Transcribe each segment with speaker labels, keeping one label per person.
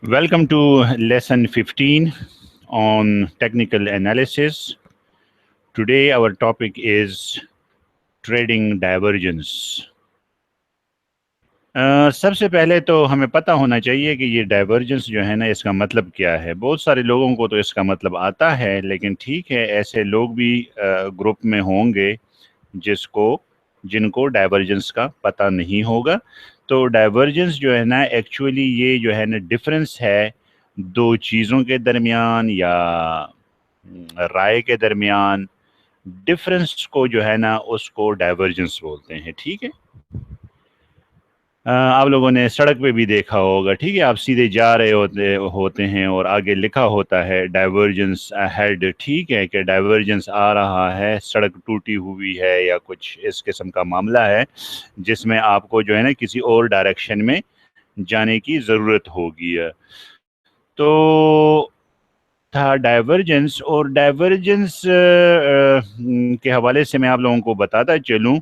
Speaker 1: Welcome to lesson 15 on technical analysis. Today our topic is trading divergence. सबसे पहले तो हमें पता होना चाहिए कि ये डाइवर्जेंस जो है ना इसका मतलब क्या है। बहुत सारे लोगों को तो इसका मतलब आता है, लेकिन ठीक है, ऐसे लोग भी ग्रुप में होंगे जिनको डाइवर्जेंस का पता नहीं होगा। तो डाइवर्जेंस जो है ना एक्चुअली ये जो है ना डिफरेंस है दो चीज़ों के दरमियान या राय के दरमियान। डिफरेंस को जो है ना उसको डाइवर्जेंस बोलते हैं। ठीक है, आप लोगों ने सड़क पे भी देखा होगा। ठीक है, आप सीधे जा रहे होते हैं और आगे लिखा होता है डाइवर्जेंस अहेड। ठीक है, कि डाइवर्जेंस आ रहा है, सड़क टूटी हुई है या कुछ इस किस्म का मामला है जिसमें आपको जो है ना किसी और डायरेक्शन में जाने की ज़रूरत होगी। तो था डाइवर्जेंस, और डाइवर्जेंस के हवाले से मैं आप लोगों को बताता चलूं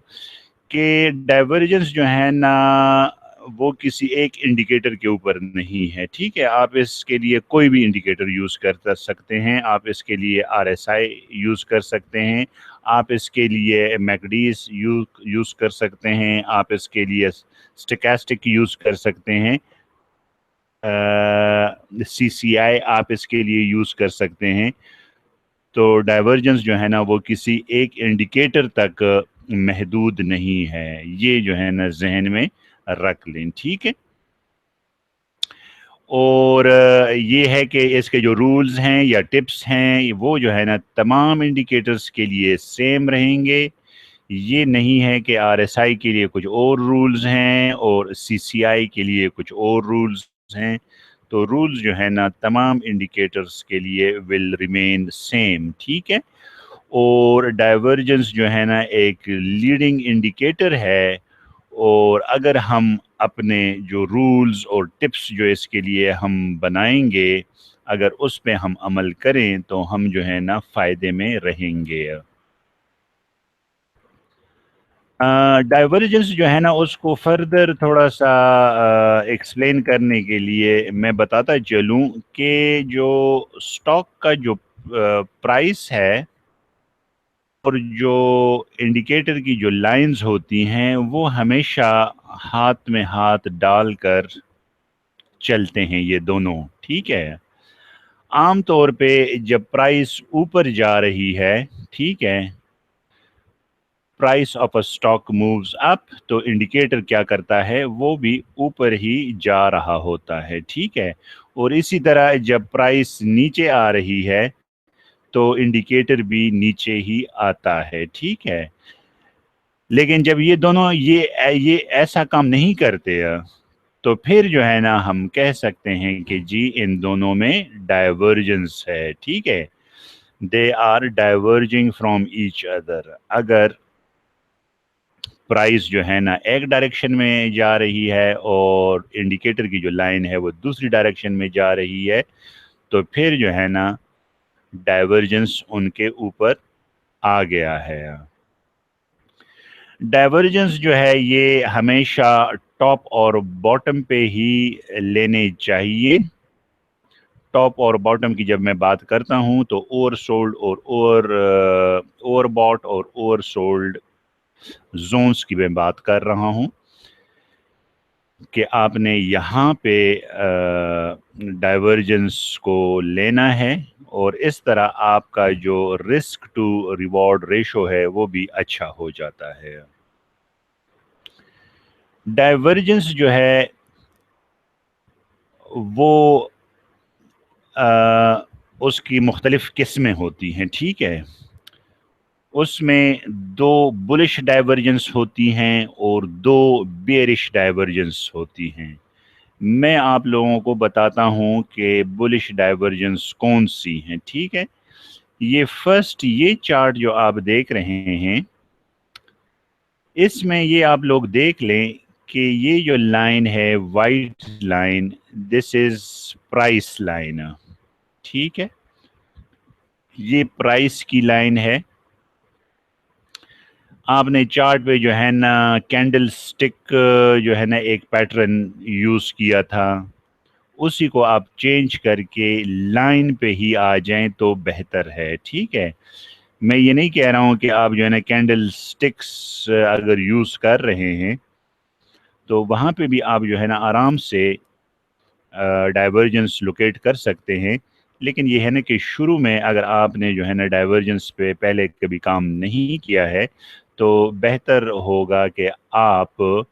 Speaker 1: कि डाइवर्जेंस जो है ना वो किसी एक इंडिकेटर के ऊपर नहीं है। ठीक है, आप इसके लिए कोई भी इंडिकेटर यूज़ कर सकते हैं। आप इसके लिए आरएसआई यूज़ कर सकते हैं, आप इसके लिए मैकडीज यूज़ कर सकते हैं, आप इसके लिए स्टोकेस्टिक यूज़ कर सकते हैं, सीसीआई आप इसके लिए यूज़ कर सकते हैं। तो डाइवर्जेंस जो है ना वो किसी एक इंडिकेटर तक महदूद नहीं है। ये जो है ना जहन में रख लें। ठीक है, और ये है कि इसके जो रूल्स हैं या टिप्स हैं वो जो है ना तमाम इंडिकेटर्स के लिए सेम रहेंगे। ये नहीं है कि आरएसआई के लिए कुछ और रूल्स हैं और सीसीआई के लिए कुछ और रूल्स हैं। तो रूल्स जो है ना तमाम इंडिकेटर्स के लिए विल रिमेन सेम। ठीक है, और डाइवर्जेंस जो है ना एक लीडिंग इंडिकेटर है, और अगर हम अपने जो रूल्स और टिप्स जो इसके लिए हम बनाएंगे, अगर उस पे हम अमल करें तो हम जो है ना फ़ायदे में रहेंगे। डाइवर्जेंस जो है ना उसको फर्दर थोड़ा सा एक्सप्लेन करने के लिए मैं बताता चलूं कि जो स्टॉक का जो प्राइस है और जो इंडिकेटर की जो लाइंस होती हैं वो हमेशा हाथ में हाथ डालकर चलते हैं ये दोनों। ठीक है, आम तौर पे जब प्राइस ऊपर जा रही है, ठीक है, price of a stock moves up, तो इंडिकेटर क्या करता है वो भी ऊपर ही जा रहा होता है। ठीक है, और इसी तरह जब प्राइस नीचे आ रही है तो इंडिकेटर भी नीचे ही आता है। ठीक है, लेकिन जब ये दोनों ये ऐसा काम नहीं करते तो फिर जो है ना हम कह सकते हैं कि जी इन दोनों में डाइवर्जेंस है। ठीक है, they are diverging from each other. अगर प्राइस जो है ना एक डायरेक्शन में जा रही है और इंडिकेटर की जो लाइन है वो दूसरी डायरेक्शन में जा रही है, तो फिर जो है ना डाइवर्जेंस उनके ऊपर आ गया है। डाइवर्जेंस जो है ये हमेशा टॉप और बॉटम पे ही लेने चाहिए। टॉप और बॉटम की जब मैं बात करता हूं तो ओवर सोल्ड और ओवर बॉट और ओवर सोल्ड जोन्स की मैं बात कर रहा हूं कि आपने यहाँ पे डाइवर्जेंस को लेना है, और इस तरह आपका जो रिस्क टू रिवॉर्ड रेशो है वो भी अच्छा हो जाता है। डाइवर्जेंस जो है वो उसकी मुख्तलिफ किस्में होती हैं। ठीक है, उसमें दो बुलिश डाइवर्जेंस होती हैं और दो बेरिश डाइवर्जेंस होती हैं। मैं आप लोगों को बताता हूं कि बुलिश डाइवर्जेंस कौन सी हैं। ठीक है, ये फर्स्ट ये चार्ट जो आप देख रहे हैं, इसमें ये आप लोग देख लें कि ये जो लाइन है white line, this is price line. ठीक है, ये प्राइस की लाइन है। आपने चार्ट पे जो है ना कैंडल स्टिक जो है ना एक पैटर्न यूज़ किया था, उसी को आप चेंज करके लाइन पे ही आ जाएं तो बेहतर है। ठीक है, मैं ये नहीं कह रहा हूं कि आप जो है ना कैंडल स्टिक्स अगर यूज़ कर रहे हैं तो वहाँ पे भी आप जो है ना आराम से डाइवर्जेंस लोकेट कर सकते हैं। लेकिन ये है ना कि शुरू में अगर आपने जो है ना डाइवर्जेंस पे पहले कभी काम नहीं किया है तो बेहतर होगा कि आप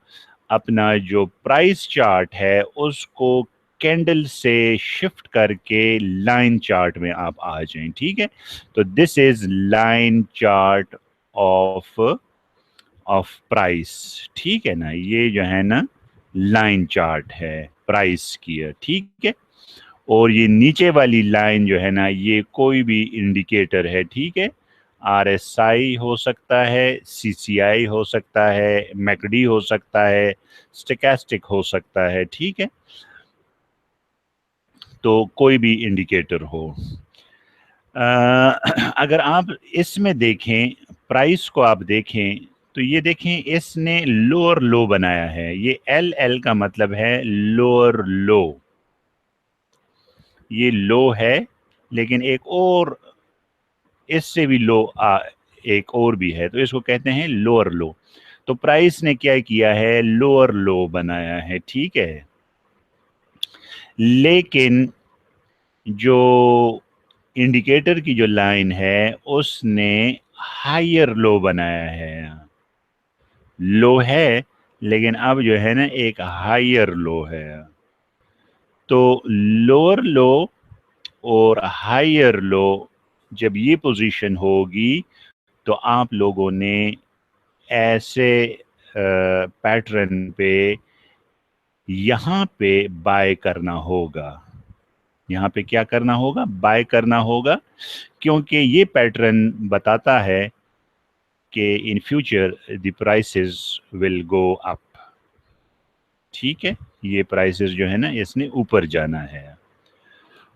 Speaker 1: अपना जो प्राइस चार्ट है उसको कैंडल से शिफ्ट करके लाइन चार्ट में आप आ जाएं। ठीक है, तो this is line chart of price. ठीक है ना, ये जो है ना लाइन चार्ट है प्राइस की है। ठीक है, और ये नीचे वाली लाइन जो है ना ये कोई भी इंडिकेटर है। ठीक है, आरएसआई हो सकता है, सीसीआई हो सकता है, मैकडी हो सकता है, स्टोकेस्टिक हो सकता है। ठीक है, तो कोई भी इंडिकेटर हो। अगर आप इसमें देखें, प्राइस को आप देखें तो ये देखें इसने लोअर लो बनाया है। ये एल एल का मतलब है लोअर लो, ये लो है लेकिन एक और इससे भी लो एक और भी है तो इसको कहते हैं लोअर लो। तो प्राइस ने क्या किया है, लोअर लो बनाया है। ठीक है, लेकिन जो इंडिकेटर की जो लाइन है उसने हायर लो बनाया है। लो है लेकिन अब जो है ना एक हायर लो है। तो लोअर लो और हायर लो जब ये पोजीशन होगी तो आप लोगों ने ऐसे पैटर्न पे यहाँ पे बाय करना होगा। यहाँ पे क्या करना होगा, बाय करना होगा, क्योंकि ये पैटर्न बताता है कि in future the prices will go up. ठीक है, ये प्राइसेस जो है ना इसने ऊपर जाना है।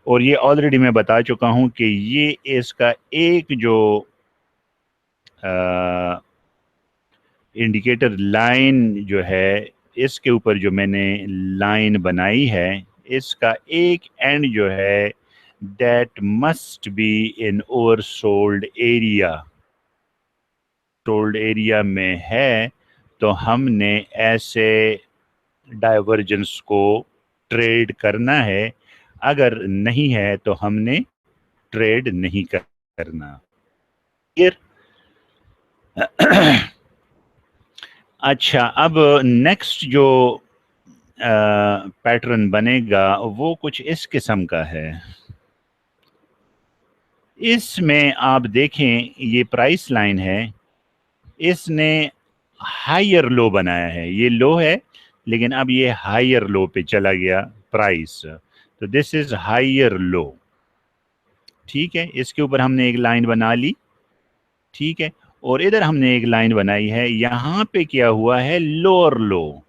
Speaker 1: और ये ऑलरेडी मैं बता चुका हूँ कि ये इसका एक जो इंडिकेटर लाइन जो है इसके ऊपर जो मैंने लाइन बनाई है इसका एक एंड जो है that must be in oversold area, sold area में है तो हमने ऐसे डाइवर्जेंस को ट्रेड करना है। अगर नहीं है तो हमने ट्रेड नहीं करना। क्लियर? अच्छा, अब नेक्स्ट जो पैटर्न बनेगा वो कुछ इस किस्म का है। इसमें आप देखें ये प्राइस लाइन है, इसने हायर लो बनाया है। ये लो है लेकिन अब ये हायर लो पे चला गया प्राइस, तो दिस इज हायर लो। ठीक है, इसके ऊपर हमने एक लाइन बना ली। ठीक है, और इधर हमने एक लाइन बनाई है, यहाँ पे क्या हुआ है, लोअर लो।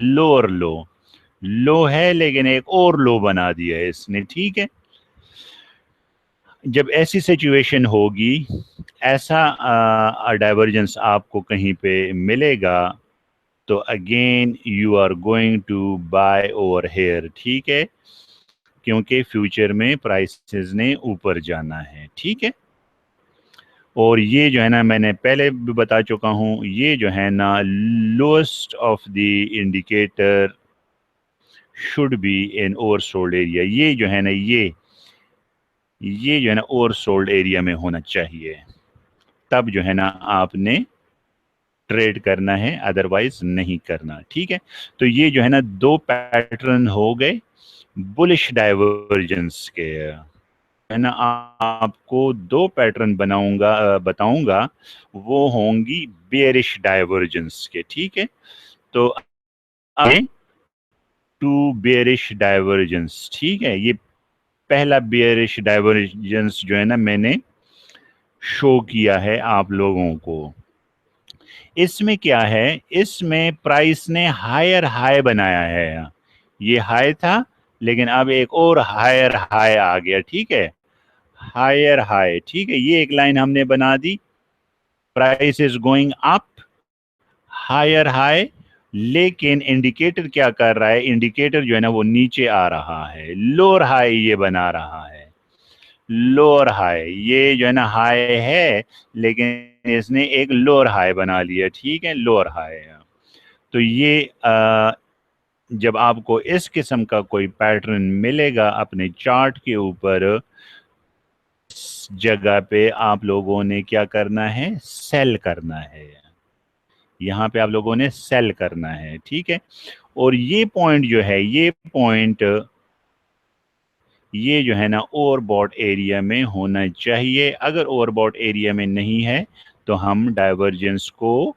Speaker 1: लोअर लो, लो है लेकिन एक और लो बना दिया है इसने। ठीक है, जब ऐसी सिचुएशन होगी, ऐसा डाइवर्जेंस आपको कहीं पे मिलेगा तो again you are going to buy over here. ठीक है, क्योंकि फ्यूचर में प्राइसेस ने ऊपर जाना है। ठीक है, और ये जो है ना मैंने पहले भी बता चुका हूँ, ये जो है ना lowest of the indicator should be in oversold area. ये जो है ना ये जो है ना ओवरसोल्ड एरिया में होना चाहिए, तब जो है ना आपने ट्रेड करना है, अदरवाइज नहीं करना। ठीक है, तो ये जो है ना दो पैटर्न हो गए बुलिश डाइवर्जेंस के। है ना, आपको दो पैटर्न बताऊंगा, वो होंगी बेयरिश डाइवर्जेंस के। ठीक है, तो टू बेयरिश डाइवर्जेंस। ठीक है, ये पहला बेयरिश डाइवर्जेंस जो है ना मैंने शो किया है आप लोगों को। इसमें क्या है, इसमें प्राइस ने हायर हाई बनाया है। ये हाई था लेकिन अब एक और हायर हाई आ गया। ठीक है, हायर हाई। ठीक है, ये एक लाइन हमने बना दी, price is going up, higher high, लेकिन इंडिकेटर क्या कर रहा है, इंडिकेटर जो है ना वो नीचे आ रहा है, लोअर हाई ये बना रहा है, लोअर हाई ये जो है ना हाई है, लेकिन इसने एक लोअर हाई बना लिया, ठीक है, लोअर हाई। तो ये जब आपको इस किस्म का कोई पैटर्न मिलेगा अपने चार्ट के ऊपर, इस जगह पे आप लोगों ने क्या करना है, सेल करना है, यहाँ पे आप लोगों ने सेल करना है, ठीक है। और ये पॉइंट जो है, ये पॉइंट ये जो है ना ओवरबॉट एरिया में होना चाहिए। अगर ओवरबॉट एरिया में नहीं है तो हम डाइवर्जेंस को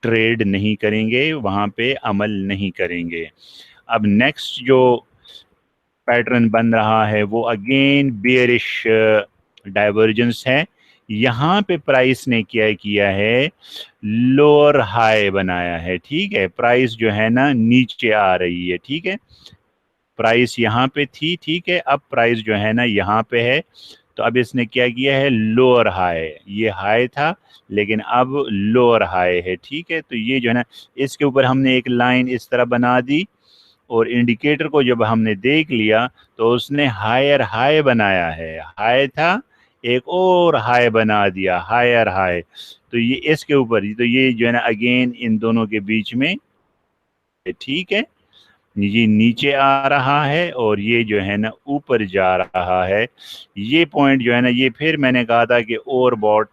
Speaker 1: ट्रेड नहीं करेंगे, वहाँ पे अमल नहीं करेंगे। अब नेक्स्ट जो पैटर्न बन रहा है वो अगेन बेयरिश डाइवर्जेंस है। यहाँ पे प्राइस ने क्या किया है, लोअर हाई बनाया है, ठीक है, प्राइस जो है ना नीचे आ रही है, ठीक है, प्राइस यहाँ पे थी, ठीक है, अब प्राइस जो है ना यहाँ पे है। तो अब इसने क्या किया है, लोअर हाई, ये हाई था लेकिन अब लोअर हाई है, ठीक है। तो ये जो है ना इसके ऊपर हमने एक लाइन इस तरह बना दी, और इंडिकेटर को जब हमने देख लिया तो उसने हायर हाई बनाया है, हाई था एक और हाई बना दिया, हायर हाई। तो ये इसके ऊपर, तो ये जो है ना अगेन इन दोनों के बीच में, ठीक है, ये नीचे आ रहा है और ये जो है ना ऊपर जा रहा है। ये पॉइंट जो है ना ये फिर मैंने कहा था कि ओवरबॉट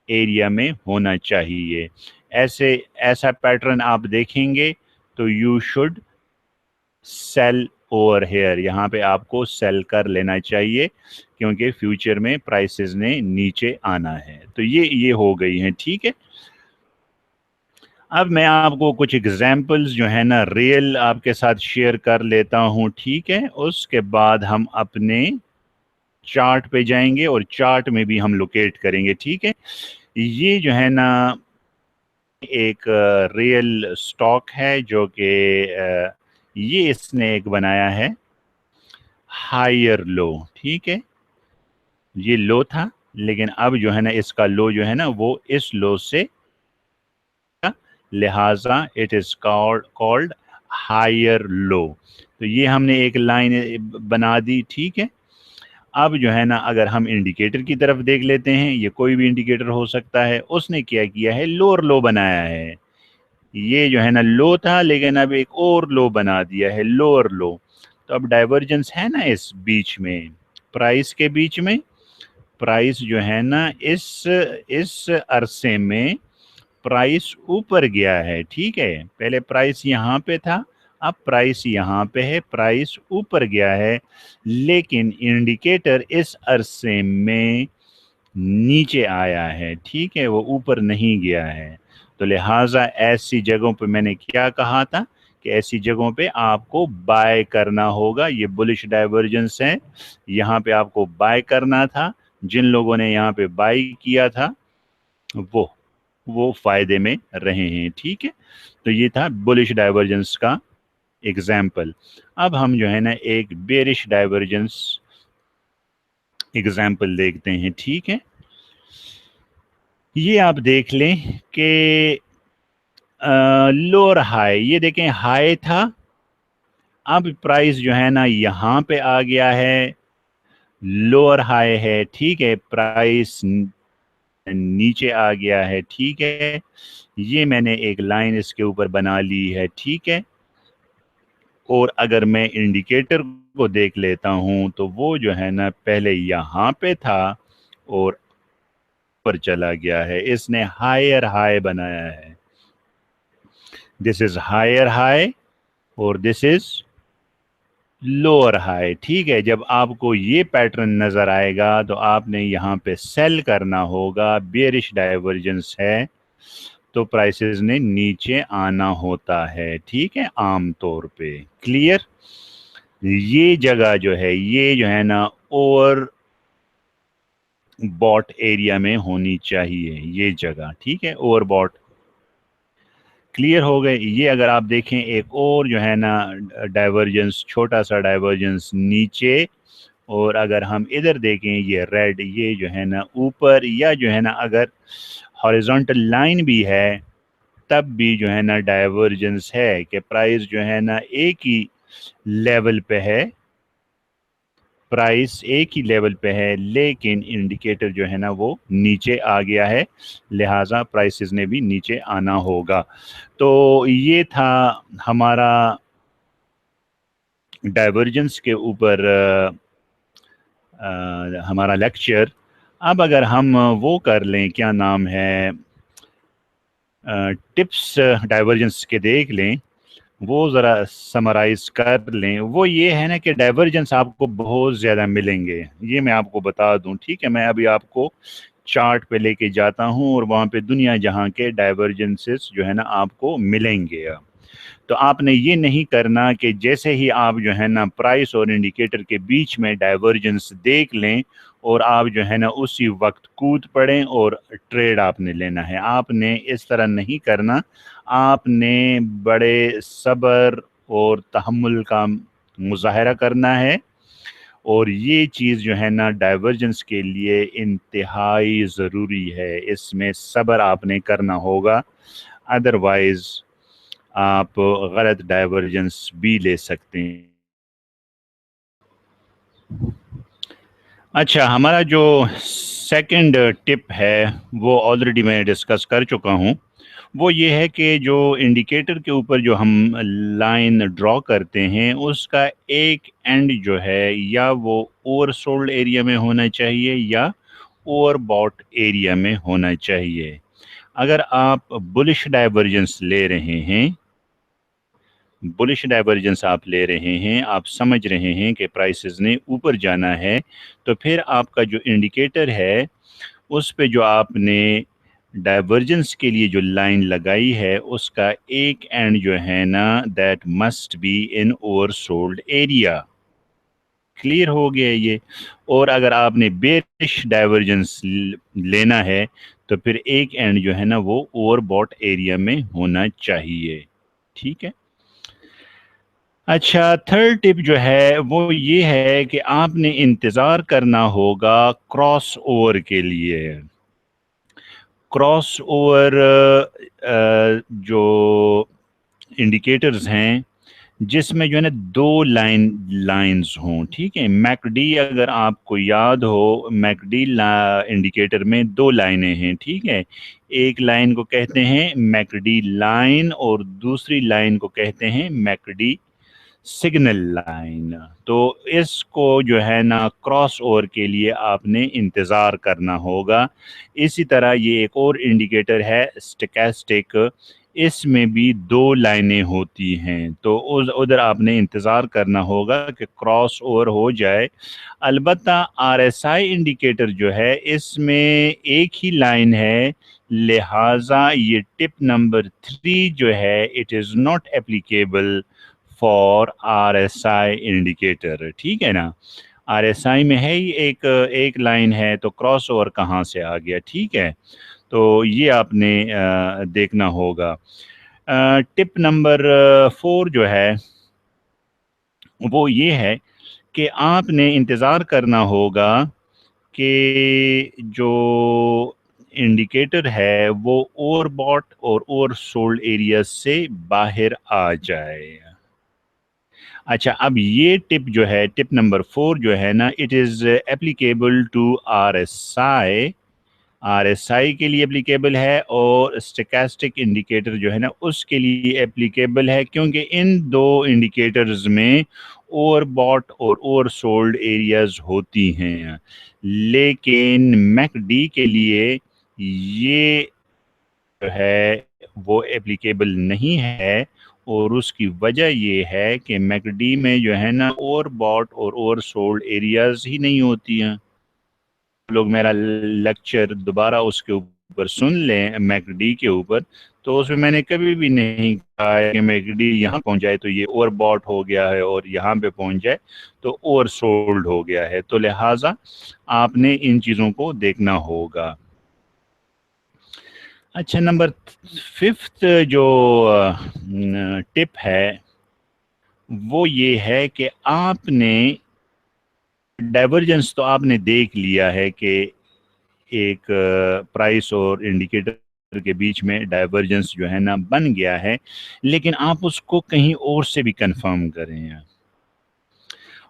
Speaker 1: एरिया में होना चाहिए। ऐसे ऐसा पैटर्न आप देखेंगे तो you should sell over here, यहाँ पे आपको सेल कर लेना चाहिए क्योंकि फ्यूचर में प्राइसेस ने नीचे आना है। तो ये हो गई हैं, ठीक है। अब मैं आपको कुछ एग्जाम्पल्स जो है ना रियल आपके साथ शेयर कर लेता हूँ, ठीक है, उसके बाद हम अपने चार्ट पे जाएंगे और चार्ट में भी हम लोकेट करेंगे, ठीक है। ये जो है ना एक रियल स्टॉक है जो कि ये इसने एक बनाया है हायर लो, ठीक है, ये लो था लेकिन अब जो है ना इसका लो जो है ना वो इस लो से, लिहाजा it is called higher low. तो ये हमने एक लाइन बना दी, ठीक है। अब जो है ना अगर हम इंडिकेटर की तरफ देख लेते हैं, ये कोई भी इंडिकेटर हो सकता है, उसने क्या किया है, लोअर लो बनाया है। ये जो है ना लो था लेकिन अब एक और लो बना दिया है, लोअर लो। तो अब डाइवर्जेंस है ना इस बीच में, प्राइस के बीच में, प्राइस जो है ना इस अरसे में प्राइस ऊपर गया है, ठीक है, पहले प्राइस यहाँ पे था, अब प्राइस यहाँ पे है, प्राइस ऊपर गया है, लेकिन इंडिकेटर इस अरसे में नीचे आया है, ठीक है, वो ऊपर नहीं गया है। तो लिहाजा ऐसी जगहों पे मैंने क्या कहा था कि ऐसी जगहों पे आपको बाय करना होगा। ये बुलिश डाइवर्जेंस है, यहाँ पे आपको बाय करना था। जिन लोगों ने यहाँ पे बाय किया था वो फायदे में रहे हैं, ठीक है। तो ये था बुलिश डाइवर्जेंस का एग्जाम्पल। अब हम जो है ना एक बेरिश डाइवर्जेंस एग्जाम्पल देखते हैं, ठीक है। ये आप देख लें कि लोअर हाई, ये देखें हाई था, अब प्राइस जो है ना यहाँ पे आ गया है, लोअर हाई है, ठीक है, प्राइस नीचे आ गया है, ठीक है। ये मैंने एक लाइन इसके ऊपर बना ली है, ठीक है। और अगर मैं इंडिकेटर को देख लेता हूं तो वो जो है ना पहले यहाँ पे था और ऊपर चला गया है, इसने हायर हाई बनाया है। दिस इज हायर हाई और दिस इज लोअर हाई, ठीक है। जब आपको ये पैटर्न नजर आएगा तो आपने यहाँ पे सेल करना होगा, बेरिश डाइवर्जेंस है तो प्राइसेस ने नीचे आना होता है, ठीक है, आम तौर पे। क्लियर? ये जगह जो है, ये जो है ना ओवर बॉट एरिया में होनी चाहिए, ये जगह, ठीक है, ओवर बॉट। क्लियर हो गए? ये अगर आप देखें एक और जो है ना डाइवर्जेंस, छोटा सा डाइवर्जेंस नीचे, और अगर हम इधर देखें ये रेड, ये जो है ना ऊपर, या जो है ना अगर हॉरिजॉन्टल लाइन भी है तब भी जो है ना डाइवर्जेंस है कि प्राइस जो है ना एक ही लेवल पे है, प्राइस एक ही लेवल पे है, लेकिन इंडिकेटर जो है ना वो नीचे आ गया है, लिहाजा प्राइसेस ने भी नीचे आना होगा। तो ये था हमारा डाइवर्जेंस के ऊपर हमारा लेक्चर। अब अगर हम वो कर लें, क्या नाम है, टिप्स डाइवर्जेंस के देख लें, वो ज़रा समराइज कर लें। वो ये है ना कि डाइवर्जेंस आपको बहुत ज़्यादा मिलेंगे, ये मैं आपको बता दूं, ठीक है। मैं अभी आपको चार्ट पे लेके जाता हूं और वहाँ पे दुनिया जहां के डाइवर्जेंसेस जो है ना आपको मिलेंगे। तो आपने ये नहीं करना कि जैसे ही आप जो है ना प्राइस और इंडिकेटर के बीच में डाइवर्जेंस देख लें और आप जो है ना उसी वक्त कूद पड़ें और ट्रेड आपने लेना है। आपने इस तरह नहीं करना, आपने बड़े सब्र और तहम्मुल का मुजाहरा करना है। और ये चीज़ जो है ना डाइवर्जेंस के लिए इंतहाई ज़रूरी है, इसमें सब्र आपने करना होगा, अदरवाइज़ आप गलत डाइवर्जेंस भी ले सकते हैं। अच्छा, हमारा जो सेकंड टिप है वो ऑलरेडी मैं डिस्कस कर चुका हूँ। वो ये है कि जो इंडिकेटर के ऊपर जो हम लाइन ड्रॉ करते हैं उसका एक एंड जो है या वो ओवरसोल्ड एरिया में होना चाहिए या ओवरबॉट एरिया में होना चाहिए। अगर आप बुलिश डाइवर्जेंस ले रहे हैं, बुलिश डाइवर्जेंस आप ले रहे हैं, आप समझ रहे हैं कि प्राइसेस ने ऊपर जाना है, तो फिर आपका जो इंडिकेटर है उस पे जो आपने डाइवर्जेंस के लिए जो लाइन लगाई है उसका एक एंड जो है ना that must be in oversold area. Clear हो गया ये। और अगर आपने बेरिश डाइवर्जेंस लेना है तो फिर एक एंड जो है ना वो ओवरबॉट एरिया में होना चाहिए, ठीक है। अच्छा, थर्ड टिप जो है वो ये है कि आपने इंतज़ार करना होगा क्रॉस ओवर के लिए। क्रॉस ओवर जो इंडिकेटर्स हैं जिसमें जो है ना दो लाइंस हों, ठीक है। मैकडी, अगर आपको याद हो, मैकडी इंडिकेटर में दो लाइनें हैं, ठीक है। एक लाइन को कहते हैं मैकडी लाइन और दूसरी लाइन को कहते हैं मैकडी सिग्नल लाइन। तो इसको जो है ना क्रॉस ओवर के लिए आपने इंतज़ार करना होगा। इसी तरह ये एक और इंडिकेटर है स्टोचैस्टिक, इसमें भी दो लाइनें होती हैं, तो उस उधर आपने इंतज़ार करना होगा कि क्रॉस ओवर हो जाए। अलबत्ता आरएसआई इंडिकेटर जो है इसमें एक ही लाइन है, लिहाजा ये टिप नंबर 3 जो है it is not applicable for RSI indicator, ठीक है ना। आरएसआई में है ही एक एक लाइन है, तो क्रॉस ओवर कहाँ से आ गया, ठीक है। तो ये आपने देखना होगा। टिप नंबर 4 जो है वो ये है कि आपने इंतज़ार करना होगा कि जो इंडिकेटर है वो ओवरबॉट और ओवरसोल्ड एरिया से बाहर आ जाए। अच्छा, अब ये टिप जो है, टिप नंबर 4 जो है ना, it is applicable to RSI, RSI के लिए एप्लीकेबल है और स्टोचैस्टिक इंडिकेटर जो है ना उसके लिए एप्लीकेबल है, क्योंकि इन दो इंडिकेटर्स में ओवरबॉट और ओवरसोल्ड एरियाज होती हैं। लेकिन मैकडी के लिए ये जो है वो एप्लीकेबल नहीं है, और उसकी वजह ये है कि मैकडी में जो है ना ओवरबॉट और ओवरसोल्ड एरियाज ही नहीं होती हैं। लोग मेरा लेक्चर दोबारा उसके ऊपर सुन लें, मैकडी के ऊपर, तो उसमें मैंने कभी भी नहीं कहा है कि मैकडी यहाँ पहुंच जाए तो ये ओवरबॉट हो गया है और यहाँ पे पहुंच जाए तो ओवरसोल्ड हो गया है। तो लिहाजा आपने इन चीज़ों को देखना होगा। अच्छा, नंबर 5 जो टिप है वो ये है कि आपने डाइवर्जेंस तो आपने देख लिया है कि एक प्राइस और इंडिकेटर के बीच में डाइवर्जेंस जो है ना बन गया है, लेकिन आप उसको कहीं और से भी कंफर्म करें।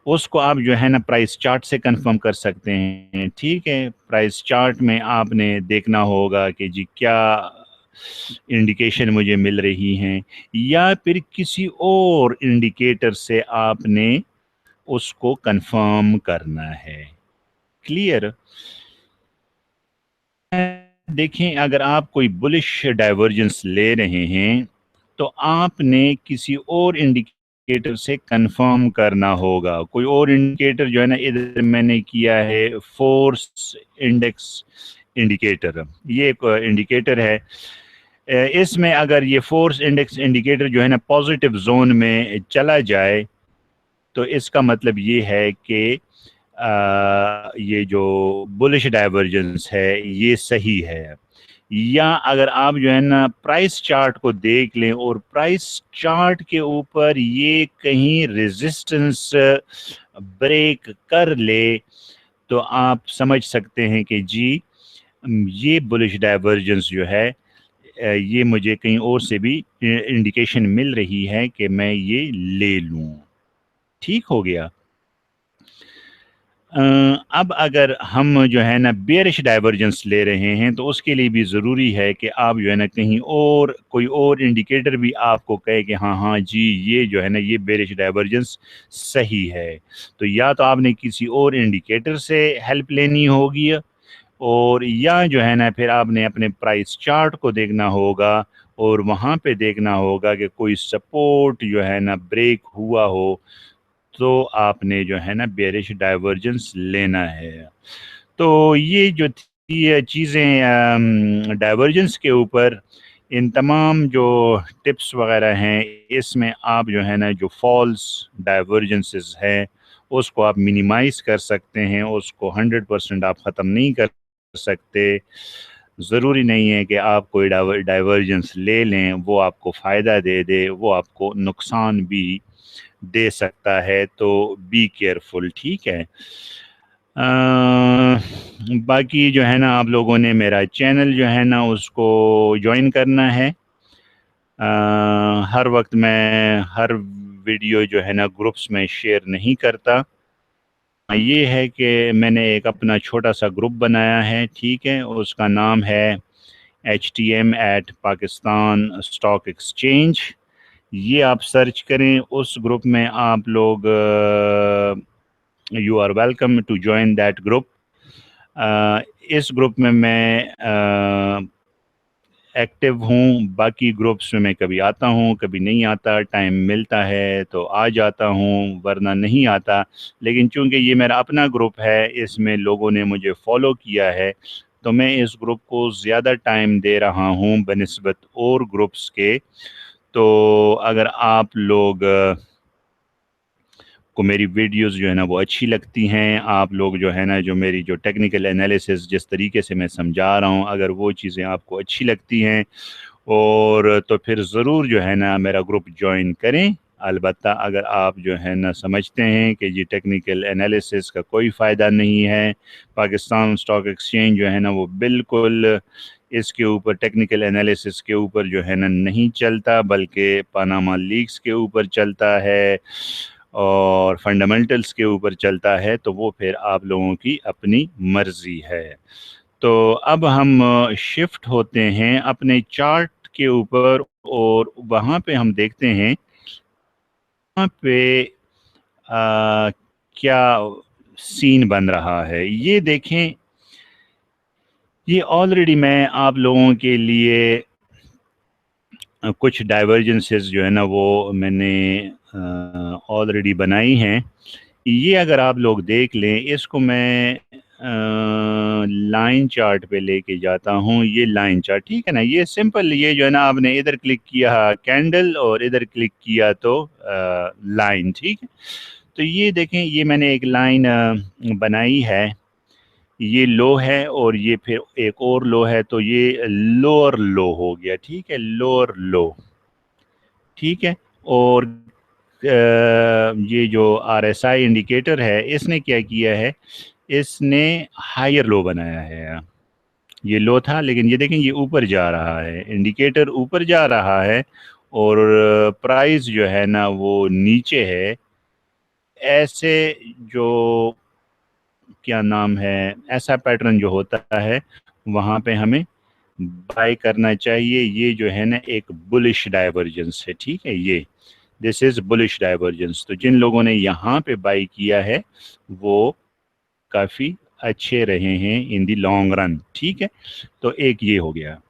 Speaker 1: उसको आप जो है ना प्राइस चार्ट से कंफर्म कर सकते हैं। ठीक है, प्राइस चार्ट में आपने देखना होगा कि जी क्या इंडिकेशन मुझे मिल रही हैं, या फिर किसी और इंडिकेटर से आपने उसको कंफर्म करना है। क्लियर? देखें, अगर आप कोई बुलिश डाइवर्जेंस ले रहे हैं तो आपने किसी और इंडिकेटर से कंफर्म करना होगा। कोई और इंडिकेटर जो है ना, इधर मैंने किया है फोर्स इंडेक्स इंडिकेटर, ये एक इंडिकेटर है। इसमें अगर ये फोर्स इंडेक्स इंडिकेटर जो है ना पॉजिटिव जोन में चला जाए तो इसका मतलब ये है कि ये जो बुलिश डाइवर्जेंस है ये सही है। या अगर आप जो है ना प्राइस चार्ट को देख लें और प्राइस चार्ट के ऊपर ये कहीं रेजिस्टेंस ब्रेक कर ले तो आप समझ सकते हैं कि जी ये बुलिश डाइवर्जेंस जो है ये मुझे कहीं और से भी इंडिकेशन मिल रही है कि मैं ये ले लूं। ठीक हो गया। अब अगर हम जो है ना बेयरिश डाइवर्जेंस ले रहे हैं तो उसके लिए भी ज़रूरी है कि आप जो है ना कहीं और कोई और इंडिकेटर भी आपको कहे कि हाँ हाँ जी ये जो है ना ये बेयरिश डाइवर्जेंस सही है। तो या तो आपने किसी और इंडिकेटर से हेल्प लेनी होगी, और या जो है ना फिर आपने अपने प्राइस चार्ट को देखना होगा और वहाँ पे देखना होगा कि कोई सपोर्ट जो है ना ब्रेक हुआ हो तो आपने जो है ना बेरिश डाइवर्जेंस लेना है। तो ये जो थी चीज़ें डाइवर्जेंस के ऊपर, इन तमाम जो टिप्स वगैरह हैं इसमें आप जो है ना जो फॉल्स डाइवर्जेंसेस हैं उसको आप मिनिमाइज़ कर सकते हैं, उसको 100% आप ख़त्म नहीं कर सकते। ज़रूरी नहीं है कि आप कोई डाइवर्जेंस ले लें वो आपको फ़ायदा दे दे, वो आपको नुकसान भी दे सकता है, तो बी केयरफुल। ठीक है। बाकी जो है ना आप लोगों ने मेरा चैनल जो है ना उसको ज्वाइन करना है। हर वक्त मैं हर वीडियो जो है ना ग्रुप्स में शेयर नहीं करता। ये है कि मैंने एक अपना छोटा सा ग्रुप बनाया है। ठीक है, उसका नाम है HTM@Pakistan Stock Exchange। ये आप सर्च करें, उस ग्रुप में आप लोग you are welcome to join that group. इस ग्रुप में मैं एक्टिव हूँ। बाकी ग्रुप्स में मैं कभी आता हूँ कभी नहीं आता, टाइम मिलता है तो आ जाता हूँ वरना नहीं आता। लेकिन चूंकि ये मेरा अपना ग्रुप है, इसमें लोगों ने मुझे फॉलो किया है, तो मैं इस ग्रुप को ज़्यादा टाइम दे रहा हूँ बनिस्बत और ग्रुप्स के। तो अगर आप लोग को मेरी वीडियोस जो है ना वो अच्छी लगती हैं, आप लोग जो है ना जो मेरी जो टेक्निकल एनालिसिस जिस तरीके से मैं समझा रहा हूँ, अगर वो चीज़ें आपको अच्छी लगती हैं और तो फिर ज़रूर जो है ना मेरा ग्रुप ज्वाइन करें। अलबत्ता अगर आप जो है ना समझते हैं कि ये टेक्निकल एनालिसिस का कोई फ़ायदा नहीं है, पाकिस्तान स्टॉक एक्सचेंज जो है ना वो बिल्कुल इसके ऊपर टेक्निकल एनालिसिस के ऊपर जो है ना नहीं चलता, बल्कि पनामा लीक्स के ऊपर चलता है और फंडामेंटल्स के ऊपर चलता है, तो वो फिर आप लोगों की अपनी मर्ज़ी है। तो अब हम शिफ्ट होते हैं अपने चार्ट के ऊपर और वहाँ पे हम देखते हैं वहाँ पे क्या सीन बन रहा है। ये देखें, ये ऑलरेडी मैं आप लोगों के लिए कुछ डाइवर्जेंसेस जो है ना वो मैंने ऑलरेडी बनाई हैं। ये अगर आप लोग देख लें, इसको मैं लाइन चार्ट पे लेके जाता हूँ। ये लाइन चार्ट, ठीक है ना, ये सिंपल, ये जो है ना आपने इधर क्लिक किया कैंडल और इधर क्लिक किया तो लाइन। ठीक है, तो ये देखें, ये मैंने एक लाइन बनाई है। ये लो है और ये फिर एक और लो है, तो ये लोअर लो हो गया। ठीक है, लोअर लो। ठीक है, और ये जो RSI इंडिकेटर है इसने क्या किया है, इसने हायर लो बनाया है। ये लो था, लेकिन ये देखें ये ऊपर जा रहा है, इंडिकेटर ऊपर जा रहा है और प्राइस जो है ना वो नीचे है। ऐसे जो क्या नाम है, ऐसा पैटर्न जो होता है वहाँ पे हमें बाय करना चाहिए। ये जो है ना एक बुलिश डाइवर्जेंस है, ठीक है, ये दिस इज बुलिश डाइवर्जेंस। तो जिन लोगों ने यहाँ पे बाय किया है वो काफ़ी अच्छे रहे हैं इन दी लॉन्ग रन, ठीक है। तो एक ये हो गया।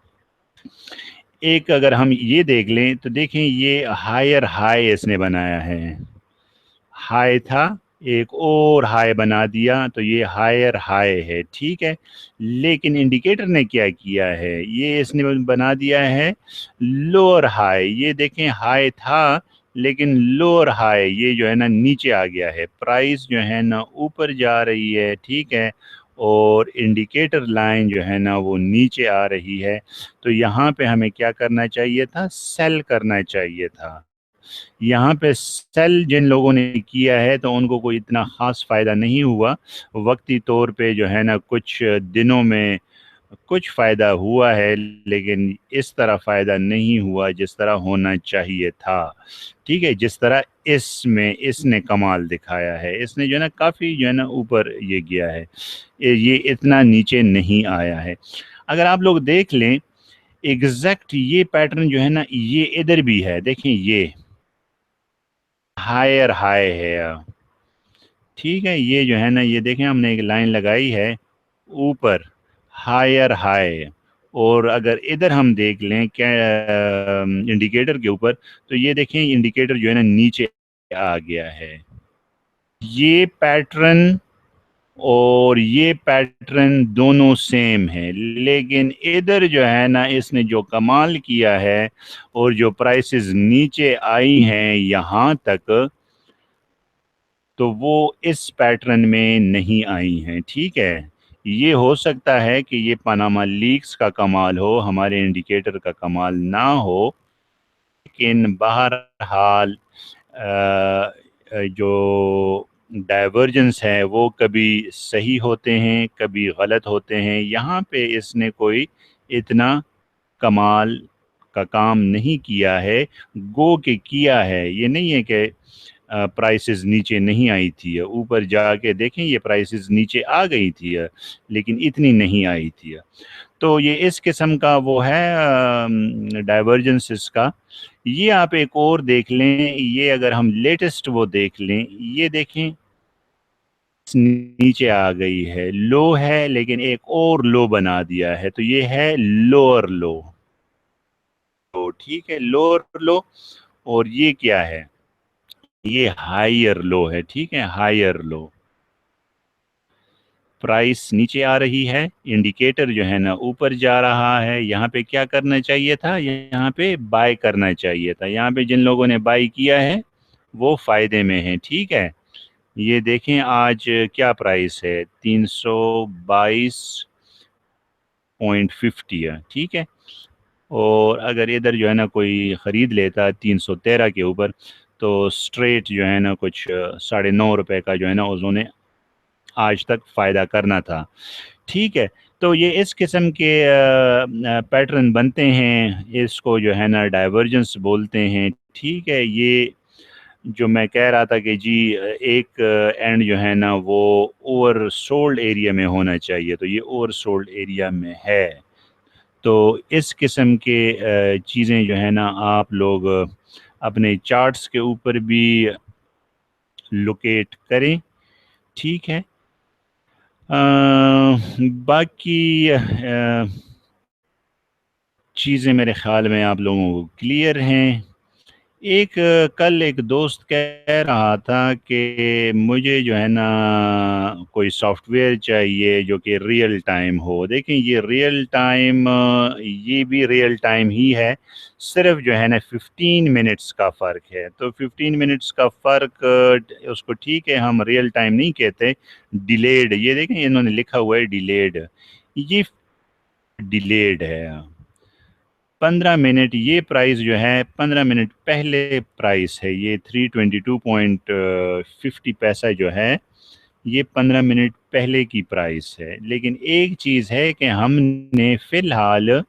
Speaker 1: एक अगर हम ये देख लें तो देखें ये हायर हाई इसने बनाया है, हाई था, एक और हाई बना दिया, तो ये हायर हाई है, ठीक है। लेकिन इंडिकेटर ने क्या किया है, ये इसने बना दिया है लोअर हाई। ये देखें हाई था लेकिन लोअर हाई ये जो है ना नीचे आ गया है, प्राइस जो है ना ऊपर जा रही है, ठीक है, और इंडिकेटर लाइन जो है ना वो नीचे आ रही है। तो यहाँ पे हमें क्या करना चाहिए था, सेल करना चाहिए था। यहाँ पे सेल जिन लोगों ने किया है तो उनको कोई इतना ख़ास फ़ायदा नहीं हुआ। वक्ती तौर पे जो है ना कुछ दिनों में कुछ फ़ायदा हुआ है, लेकिन इस तरह फ़ायदा नहीं हुआ जिस तरह होना चाहिए था, ठीक है। जिस तरह इसमें इसने कमाल दिखाया है, इसने जो है ना काफ़ी जो है ना ऊपर ये गया है, ये इतना नीचे नहीं आया है। अगर आप लोग देख लें एग्जैक्ट ये पैटर्न जो है ना ये इधर भी है, देखें ये हायर हाई है, ठीक है। ये जो है ना ये देखें हमने एक लाइन लगाई है ऊपर, हायर हाई। और अगर इधर हम देख लें क्या इंडिकेटर के ऊपर, तो ये देखें इंडिकेटर जो है ना नीचे आ गया है। ये पैटर्न और ये पैटर्न दोनों सेम है, लेकिन इधर जो है ना इसने जो कमाल किया है और जो प्राइसेस नीचे आई हैं यहाँ तक, तो वो इस पैटर्न में नहीं आई हैं, ठीक है। ये हो सकता है कि ये पनामा लीक्स का कमाल हो, हमारे इंडिकेटर का कमाल ना हो, लेकिन बहरहाल जो डाइवर्जेंस है वो कभी सही होते हैं कभी गलत होते हैं। यहाँ पे इसने कोई इतना कमाल का काम नहीं किया है, गो के किया है। ये नहीं है कि प्राइसेस नीचे नहीं आई थी, ऊपर जाके देखें ये प्राइसेस नीचे आ गई थी, लेकिन इतनी नहीं आई थी। तो ये इस किस्म का वो है डाइवर्जेंसेस का। ये आप एक और देख लें, ये अगर हम लेटेस्ट वो देख लें, ये देखें नीचे आ गई है, लो है लेकिन एक और लो बना दिया है, तो ये है लोअर लो, तो ठीक है लोअर लो। और ये क्या है, ये हायर लो है, ठीक है, हायर लो। प्राइस नीचे आ रही है, इंडिकेटर जो है ना ऊपर जा रहा है। यहाँ पे क्या करना चाहिए था, यहाँ पे बाय करना चाहिए था। यहाँ पे जिन लोगों ने बाय किया है वो फायदे में है, ठीक है। ये देखें आज क्या प्राइस है, 322.50 है, ठीक है। और अगर इधर जो है ना कोई ख़रीद लेता 313 के ऊपर, तो स्ट्रेट जो है ना कुछ 9.5 रुपए का जो है ना उन्होंने आज तक फ़ायदा करना था, ठीक है। तो ये इस किस्म के पैटर्न बनते हैं, इसको जो है ना डाइवर्जेंस बोलते हैं, ठीक है। ये जो मैं कह रहा था कि जी एक एंड जो है ना वो ओवर सोल्ड एरिया में होना चाहिए, तो ये ओवर सोल्ड एरिया में है। तो इस किस्म के चीज़ें जो है ना आप लोग अपने चार्ट्स के ऊपर भी लोकेट करें, ठीक है। बाकी चीज़ें मेरे ख़्याल में आप लोगों को क्लियर हैं। एक कल एक दोस्त कह रहा था कि मुझे जो है ना कोई सॉफ्टवेयर चाहिए जो कि रियल टाइम हो। देखें ये रियल टाइम, ये भी रियल टाइम ही है, सिर्फ जो है ना 15 मिनट्स का फ़र्क है। तो 15 मिनट्स का फ़र्क उसको ठीक है हम रियल टाइम नहीं कहते, डिलेड। ये देखें इन्होंने लिखा हुआ है डिलेड, ये डिलेड है। 15 मिनट ये प्राइस जो है 15 मिनट पहले प्राइस है, ये 322.50 पैसा जो है ये 15 मिनट पहले की प्राइस है। लेकिन एक चीज़ है कि हमने फ़िलहाल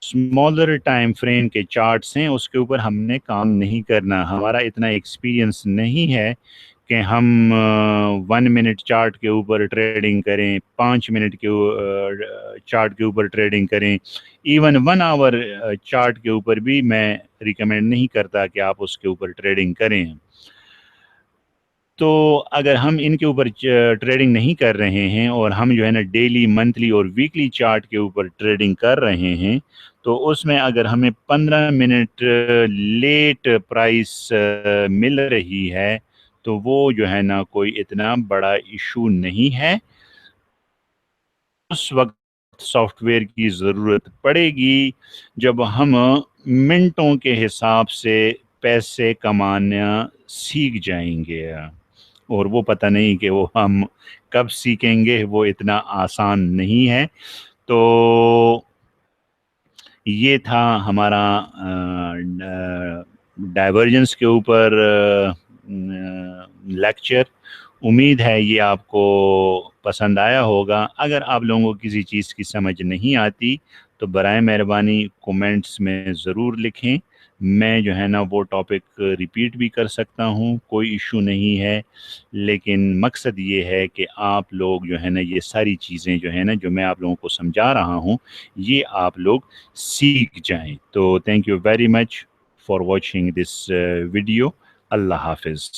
Speaker 1: स्मॉलर टाइम फ्रेम के चार्ट्स हैं उसके ऊपर हमने काम नहीं करना, हमारा इतना एक्सपीरियंस नहीं है कि हम 1 मिनट चार्ट के ऊपर ट्रेडिंग करें, 5 मिनट के चार्ट के ऊपर ट्रेडिंग करें, इवन 1 आवर चार्ट के ऊपर भी मैं रिकमेंड नहीं करता कि आप उसके ऊपर ट्रेडिंग करें। तो अगर हम इनके ऊपर ट्रेडिंग नहीं कर रहे हैं और हम जो है ना डेली, मंथली और वीकली चार्ट के ऊपर ट्रेडिंग कर रहे हैं, तो उसमें अगर हमें 15 मिनट लेट प्राइस मिल रही है तो वो जो है ना कोई इतना बड़ा इशू नहीं है। उस वक्त सॉफ्टवेयर की ज़रूरत पड़ेगी जब हम मिनटों के हिसाब से पैसे कमाना सीख जाएंगे, और वो पता नहीं कि वो हम कब सीखेंगे, वो इतना आसान नहीं है। तो ये था हमारा डाइवर्जेंस के ऊपर लेक्चर। उम्मीद है ये आपको पसंद आया होगा। अगर आप लोगों को किसी चीज़ की समझ नहीं आती तो बराए मेहरबानी कमेंट्स में ज़रूर लिखें, मैं जो है ना वो टॉपिक रिपीट भी कर सकता हूँ, कोई इशू नहीं है। लेकिन मकसद ये है कि आप लोग जो है ना ये सारी चीज़ें जो है ना जो मैं आप लोगों को समझा रहा हूँ, ये आप लोग सीख जाएं। तो thank you very much for watching this video. अल्लाह हाफिज़।